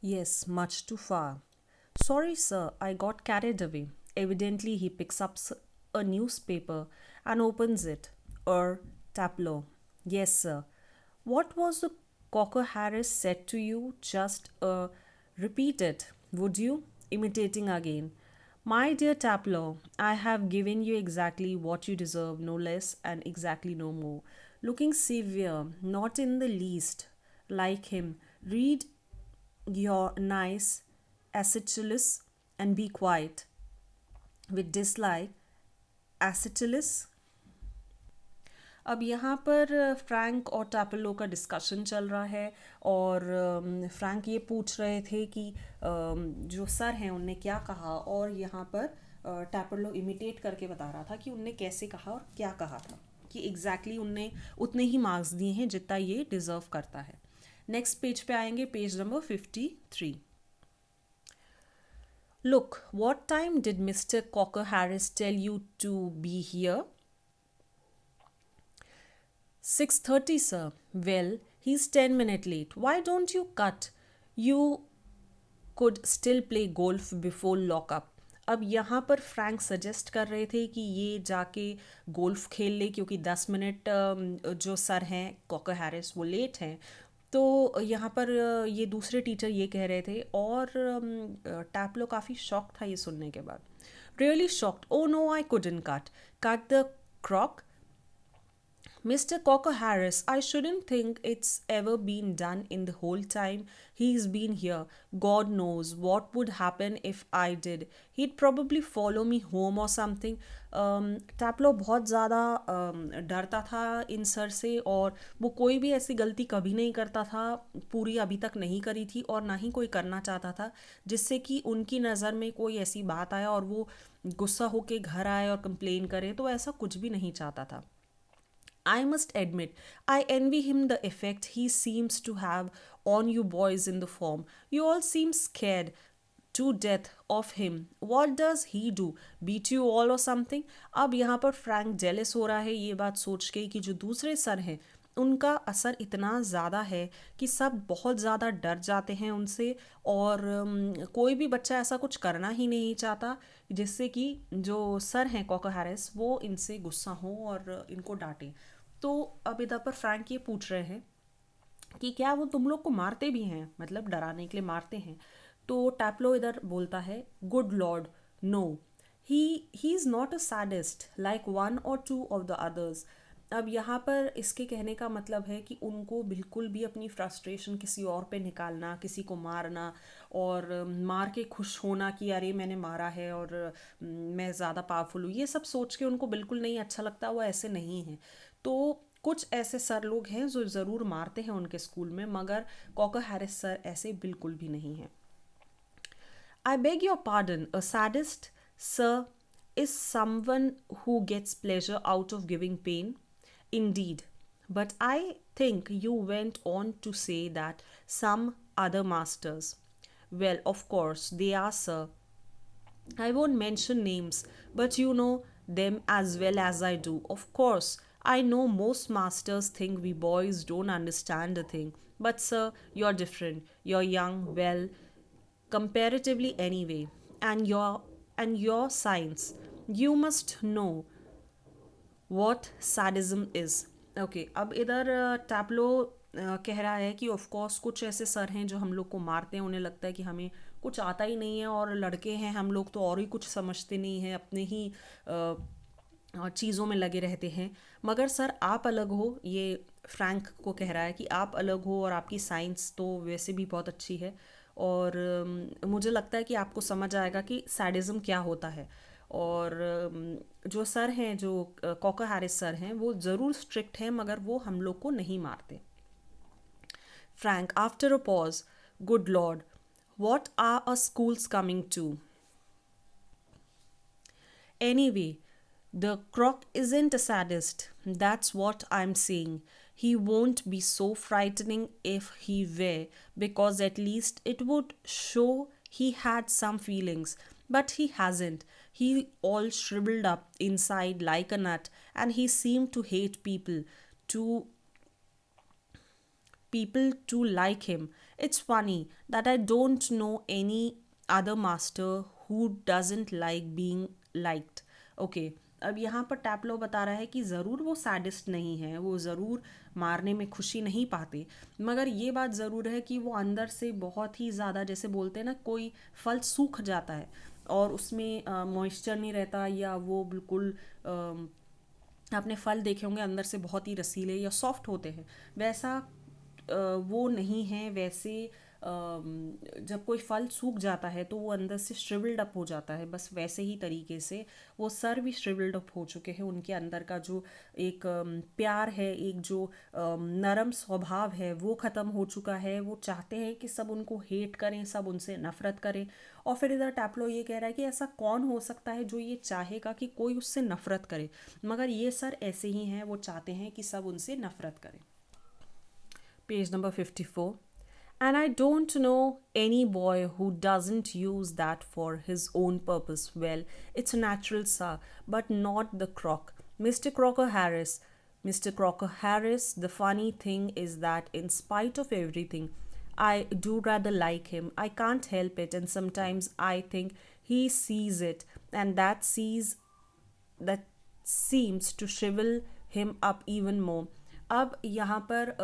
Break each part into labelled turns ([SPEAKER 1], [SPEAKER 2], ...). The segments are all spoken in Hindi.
[SPEAKER 1] Yes, much too far. Sorry, sir, I got carried away. Evidently, he picks up a newspaper and opens it. Tableau. Yes, sir. What was the Cocker Harris said to you? Just repeat it, would you? Imitating again. My dear Taplow, I have given you exactly what you deserve, no less, and exactly no more. Looking severe, not in the least like him. Read your nice acetylus and be quiet. With dislike, acetylus. अब यहाँ पर फ्रैंक और टैपलो का डिस्कशन चल रहा है और फ्रैंक ये पूछ रहे थे कि जो सर हैं उनने क्या कहा और यहाँ पर टैपलो इमिटेट करके बता रहा था कि उनने कैसे कहा और क्या कहा था कि एग्जैक्टली उनने उतने ही मार्क्स दिए हैं जितना ये डिज़र्व करता है. नेक्स्ट पेज पे आएंगे, page number 53. Look, what time did Mr. Cocker Harris tell you to be here? 6:30, sir. Well, he's 10 minutes late. Why don't you cut? You could still play golf before lockup. अब यहाँ पर फ्रैंक सजेस्ट कर रहे थे कि ये जाके गोल्फ खेल ले क्योंकि 10 मिनट जो सर हैं कॉकर हैरिस वो लेट हैं. तो यहाँ पर ये दूसरे टीचर ये कह रहे थे और टैपलो काफ़ी शॉक था ये सुनने के बाद. Really shocked. Oh no, I couldn't cut the crock. Mr. Cocker Harris, I shouldn't think it's ever been done in the whole time he's been here. God knows what would happen if I did. He'd probably follow me home or something. टैपलो बहुत ज़्यादा डरता था इन सर से और वो कोई भी ऐसी गलती कभी नहीं करता था, पूरी अभी तक नहीं करी थी और ना ही कोई करना चाहता था जिससे कि उनकी नज़र में कोई ऐसी बात आया और वो गुस्सा होके घर आए और कंप्लेन करे. तो ऐसा कुछ भी नहीं चाहता था. I must admit, I envy him the effect he seems to have on you boys in the form. You all seem scared to death of him. What does he do? Beat you all or something? अब यहाँ पर फ्रैंक जेलस हो रहा है ये बात सोच के कि जो दूसरे सर हैं उनका असर इतना ज़्यादा है कि सब बहुत ज़्यादा डर जाते हैं उनसे और कोई भी बच्चा ऐसा कुछ करना ही नहीं चाहता जिससे कि जो सर हैं कॉकर हैरिस वो इनसे गुस्सा हो और इनको डांटे. तो अब इधर पर फ्रैंक ये पूछ रहे हैं कि क्या वो तुम लोग को मारते भी हैं, मतलब डराने के लिए मारते हैं. तो टैपलो इधर बोलता है, good Lord no, he is not a sadist like one or two of the others. अब यहाँ पर इसके कहने का मतलब है कि उनको बिल्कुल भी अपनी फ्रस्ट्रेशन किसी और पे निकालना, किसी को मारना और मार के खुश होना कि अरे मैंने मारा है और मैं ज़्यादा पावरफुल हूँ, ये सब सोच के उनको बिल्कुल नहीं अच्छा लगता. वो ऐसे नहीं हैं. तो कुछ ऐसे सर लोग हैं जो ज़रूर मारते हैं उनके स्कूल में, मगर कॉकर हैरिस सर ऐसे बिल्कुल भी नहीं हैं. I beg your pardon, a sadist, sir, is someone who gets pleasure out of giving pain. Indeed. But I think you went on to say that some other masters. Well, of course, they are, sir. I won't mention names, but you know them as well as I do. Of course, I know most masters think we boys don't understand a thing. But, sir, you're different. You're young, well, comparatively anyway, and your science. You must know what sadism is. Okay, अब इधर टैपलो कह रहा है कि ऑफ कोर्स कुछ ऐसे सर हैं जो हम लोग को मारते हैं, उन्हें लगता है कि हमें कुछ आता ही नहीं है और लड़के हैं हम लोग तो और ही कुछ समझते नहीं हैं, अपने ही चीज़ों में लगे रहते हैं. मगर सर आप अलग हो, ये फ्रैंक को कह रहा है कि आप अलग हो और आपकी साइंस तो वैसे भी बहुत अच्छी है और मुझे लगता है कि आपको समझ आएगा कि सैडिज्म क्या होता है. और जो सर हैं, जो कॉकर हैरिस सर हैं, वो ज़रूर स्ट्रिक्ट हैं मगर वो हम लोग को नहीं मारते. Frank after a pause, good Lord, what are our schools coming to? Anyway, the croc isn't a sadist. That's what I'm saying. He won't be so frightening if he were, because at least it would show he had some feelings. But he hasn't. He all shriveled up inside like a nut, and he seemed to hate people, to people to like him. It's funny that I don't know any other master who doesn't like being liked. Okay, अब यहाँ पर टैपलो बता रहा है कि ज़रूर वो सैडिस्ट नहीं है, वो ज़रूर मारने में खुशी नहीं पाते, मगर ये बात ज़रूर है कि वो अंदर से बहुत ही ज़्यादा, जैसे बोलते हैं ना, कोई फल सूख जाता है और उसमें मॉइस्चर नहीं रहता, या वो बिल्कुल आपने फल देखे होंगे अंदर से बहुत ही रसीले या सॉफ्ट होते हैं, वैसा वो नहीं है। वैसे जब कोई फल सूख जाता है तो वो अंदर से श्रिवल्ड अप हो जाता है, बस वैसे ही तरीके से वो सर भी श्रिवल्ड अप हो चुके हैं। उनके अंदर का जो एक प्यार है, एक जो नरम स्वभाव है, वो ख़त्म हो चुका है। वो चाहते हैं कि सब उनको हेट करें, सब उनसे नफ़रत करें। और फिर इधर टैपलो ये कह रहा है कि ऐसा कौन हो सकता है जो ये चाहेगा कि कोई उससे नफ़रत करे, मगर ये सर ऐसे ही हैं, वो चाहते हैं कि सब उनसे नफ़रत करें। Page number 54. And I don't know any boy who doesn't use that for his own purpose. Well, it's natural, sir, but not the croc. Mr. Crocker Harris. Mr. Crocker Harris, the funny thing is that in spite of everything, I do rather like him. I can't help it, and sometimes I think he sees it, and that seems to shrivel him up even more. अब यहाँ पर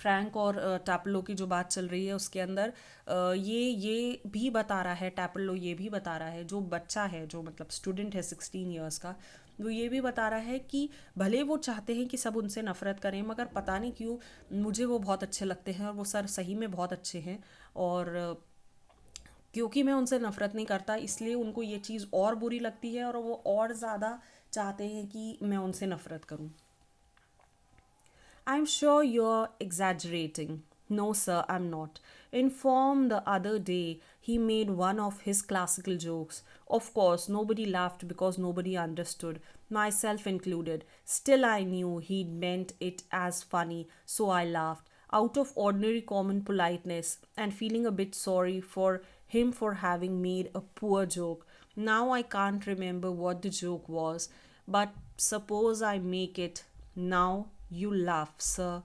[SPEAKER 1] फ्रैंक और टैपलो की जो बात चल रही है उसके अंदर ये भी बता रहा है, टैपलो ये भी बता रहा है, जो बच्चा है, जो मतलब स्टूडेंट है 16 ईयर्स का, वो ये भी बता रहा है कि भले वो चाहते हैं कि सब उनसे नफ़रत करें, मगर पता नहीं क्यों मुझे वो बहुत अच्छे लगते हैं, और वो सर सही में बहुत अच्छे हैं, और क्योंकि मैं उनसे नफ़रत नहीं करता इसलिए उनको ये चीज़ और बुरी लगती है, और वो और ज़्यादा चाहते हैं कि मैं उनसे नफ़रत करूं। I'm sure you're exaggerating. No, sir, I'm not. Informed the other day, he made one of his classical jokes. Of course, nobody laughed because nobody understood, myself included. Still, I knew he'd meant it as funny, so I laughed. Out of ordinary common politeness, and feeling a bit sorry for him for having made a poor joke. Now I can't remember what the joke was, but suppose I make it now. You laugh, sir.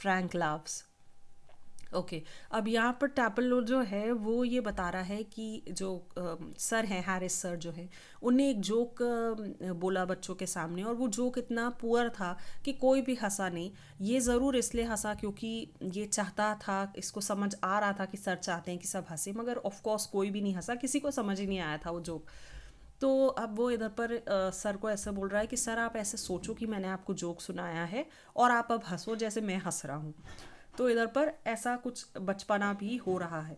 [SPEAKER 1] Frank laughs. Okay अब यहाँ पर टैपलो जो है वो ये बता रहा है कि जो सर हैं, हैरिस सर जो है, उन्हें एक जोक बोला बच्चों के सामने, और वो जोक इतना पुअर था कि कोई भी हंसा नहीं। ये ज़रूर इसलिए हंसा क्योंकि ये चाहता था, इसको समझ आ रहा था कि सर चाहते हैं कि सब हंसे, मगर ऑफ कोर्स कोई भी नहीं हंसा, किसी को समझ ही नहीं आया था वो जोक। तो अब वो इधर पर सर को ऐसा बोल रहा है कि सर आप ऐसे सोचो कि मैंने आपको जोक सुनाया है और आप अब हंसो जैसे मैं हंस रहा हूँ। तो इधर पर ऐसा कुछ बचपना भी हो रहा है।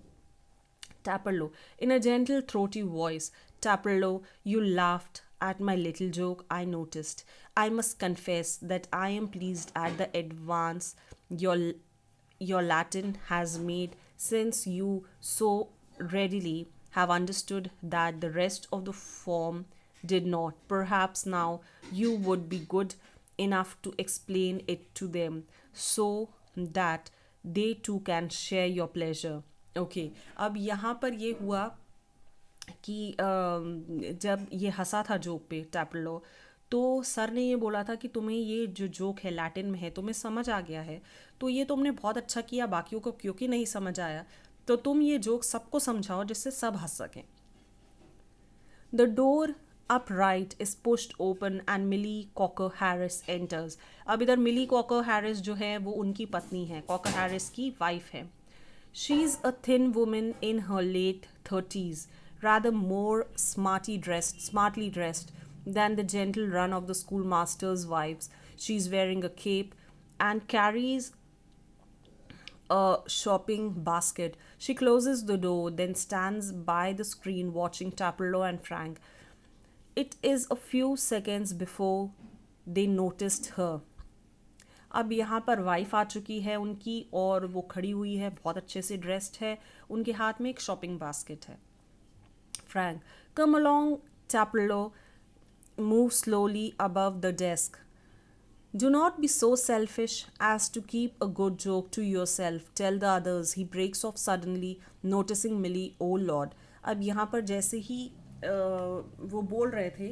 [SPEAKER 1] Taperlo, in a gentle throaty voice, Taperlo, you laughed at my little joke, I noticed. I must confess that I am pleased at the advance your Latin has made, since you so readily have understood that the rest of the form did not. Perhaps now you would be good enough to explain it to them so that they too can share your pleasure. Okay, अब यहाँ पर ये हुआ कि जब ये हंसा था जोक पे टैपलो, तो सर ने ये बोला था कि तुम्हें ये जो जोक है लैटिन में है, तुम्हें समझ आ गया है, तो ये तुमने बहुत अच्छा किया, बाकियों को क्योंकि नहीं समझ आया, तो तुम ये जोक सबको समझाओ जिससे सब हंस सकें। The door upright is pushed open and Millie Cocker Harris enters. अब इधर मिली कॉकर हैरिस जो है वो उनकी पत्नी है, कॉकर हैरिस की वाइफ है। She is a thin woman in her late 30s, rather more smartly dressed than the gentle run of the schoolmaster's wives. She is wearing a cape and carries a shopping basket. She closes the door, then stands by the screen watching Taperlo and Frank. It is a few seconds before they noticed her. अब यहाँ पर वाइफ आ चुकी है उनकी, और वो खड़ी हुई है, बहुत अच्छे से ड्रेस्ड है, उनके हाथ में एक शॉपिंग बास्केट है। Frank, come along, Taperlo. Move slowly above the desk. Do not be so selfish as to keep a good joke to yourself. Tell the others. He breaks off suddenly, noticing Millie. Oh Lord. अब यहाँ पर जैसे ही वो बोल रहे थे,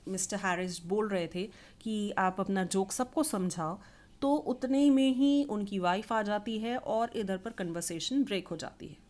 [SPEAKER 1] मिस्टर हैरिस बोल रहे थे कि आप अपना जोक सबको समझाओ, तो उतने में ही उनकी वाइफ आ जाती है और इधर पर कन्वर्सेशन ब्रेक हो जाती है।